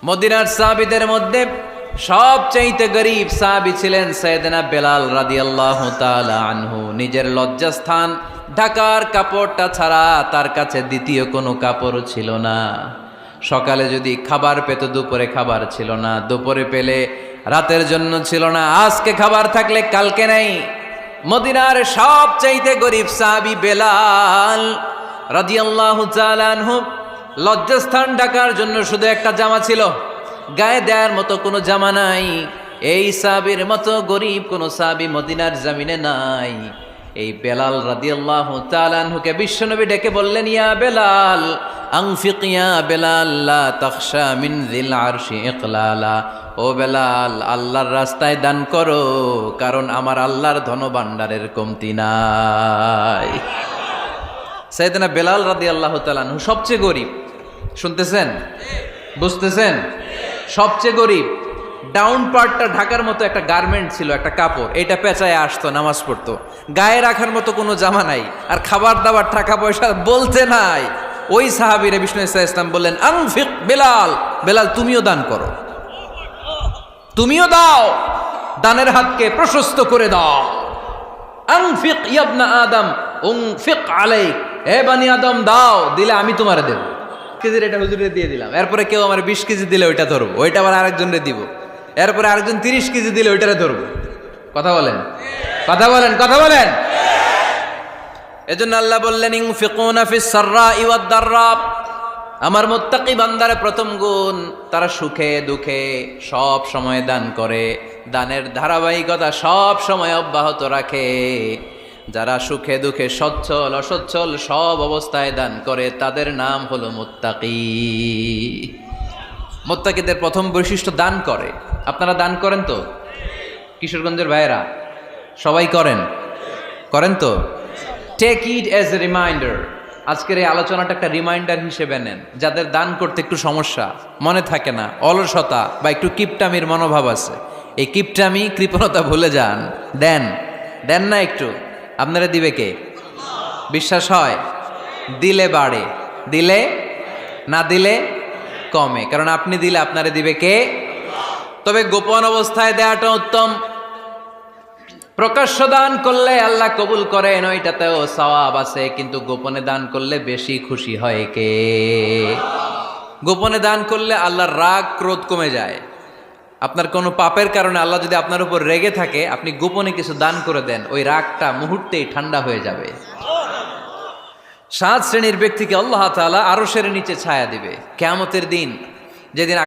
মদিনার সাহাবীদের মধ্যে সবচাইতে গরীব সাহাবী ছিলেন সাইয়েদনা বেলাল রাদিয়াল্লাহু তাআলা আনহু। নিজের লজ্জাস্থান ঢাকার কাপড়টা ছাড়া তার কাছে দ্বিতীয় কোনো কাপড় ছিল না। সকালে যদি খাবার পেত, দুপুরে খাবার ছিল না, দুপুরে পেলে রাতের জন্য ছিল না, আজকে খাবার থাকলে কালকে নাই। মদিনার সবচাইতে গরীব সাহাবী বেলাল রাদিয়াল্লাহু তাআলা আনহু, লজ্জাস্থান ঢাকার জন্য শুধু একটা জামা ছিল, গায়ে দেওয়ার মতো কোনো জামা নাই। এই সাহাবীর মতো গরীব কোনো সাহাবী মদিনার জমিনে নাই। এই বেলাল রাদিয়াল্লাহু তাআলা আনহুকে বিশ্বনবী ডেকে বললেন, ইয়া বেলাল আনফিক ইয়া বেলাল লা তাখশা মিন যিল আরশি ইকলালা। ও বেলাল, আল্লাহর রাস্তায় দান করো, কারণ আমার আল্লাহর ধনভাণ্ডারের কমতি নাই। সাইয়েদনা বেলাল রাদিয়াল্লাহু তাআলা আনহু সবচেয়ে গরীব। শুনতেছেন? বুঝতেছেন? সবচেয়ে গরীব। ডাউন পার্টটা ঢাকার মতো একটা গার্মেন্ট ছিল, একটা কাপড়, এটা পেঁচায় আসতো, নামাজ পড়তো। গায়ে রাখার মতো কোনো জামা নাই, আর খাবার দাবার টাকা পয়সা বলতে নাই। ওই সাহাবীরে বিষ্ণু ইসা ইসলাম বললেন, আনফিক বেলাল, বেলাল তুমিও দান করো, তুমিও দাও, দানের হাতকে প্রশস্ত করে দাও। আনফিক ইবনা আদম উনফিক আলাইক, হে বানি আদম দাও, দিলে আমি তোমারে দেব। কেজির এটা হুজুরে দিয়ে দিলাম, এরপরে কেউ আমার 20 কেজি দিলে ওইটা ধরবো, ওইটা আবার আরেকজনরে দিব, এরপরে আরেকজন 30 কেজি দিলে ওইটারে ধরবো। কথা বলেন, কথা বলেন, কথা বলেন। এজন্য আল্লাহ বললেন, ইনফিকুনা ফিস সাররাই ওয়াদ দাররা। আমার মুত্তাকি বান্দার প্রথম গুণ, তারা সুখে দুঃখে সব সময় দান করে, দানের ধারাবাহিকতা সব সময় অব্যাহত রাখে। যারা সুখে দুঃখে সচ্ছল অসচ্ছল সব অবস্থায় দান করে, তাদের নাম হলো মুত্তাকি। মুত্তাকিদের প্রথম বৈশিষ্ট্য দান করে। আপনারা দান করেন তো? কিশোরগঞ্জের ভাইয়েরা সবাই করেন? করেন তো? Take it as a reminder. আজকের এই আলোচনাটা একটা রিমাইন্ডার হিসেবে নেন। যাদের দান করতে একটু সমস্যা, মনে থাকে না, অলসতা বা একটু কিপটামির মনোভাব আছে, এই কিপটামি কৃপণতা ভুলে যান, দেন। দেন না একটু, আপনারা দিবে কে? বিশ্বাস হয়? দিলে বাড়ে, দিলে না দিলে কমে, কারণ আপনি দিলে আপনারে দিবে কে? তবে গোপন অবস্থায় দেওয়াটা উত্তম। প্রকাশ্য দান করলে আল্লাহ কবুল করেন, ওইটাতেও সওয়াব আছে, কিন্তু গোপনে দান করলে বেশি খুশি হয় কে? গোপনে দান করলে আল্লাহর রাগ ক্রোধ কমে যায়। আপনার কোনো পাপের কারণে আল্লাহ যদি আপনার উপর রেগে থাকে, আপনি গোপনে কিছু দান করে দেন, ওই রাগটা মুহূর্তেই ঠান্ডা হয়ে যাবে। 7 শ্রেণীর ব্যক্তিকে আল্লাহ তাআলা আরশের নিচে ছায়া দিবে কিয়ামতের দিন, যেদিন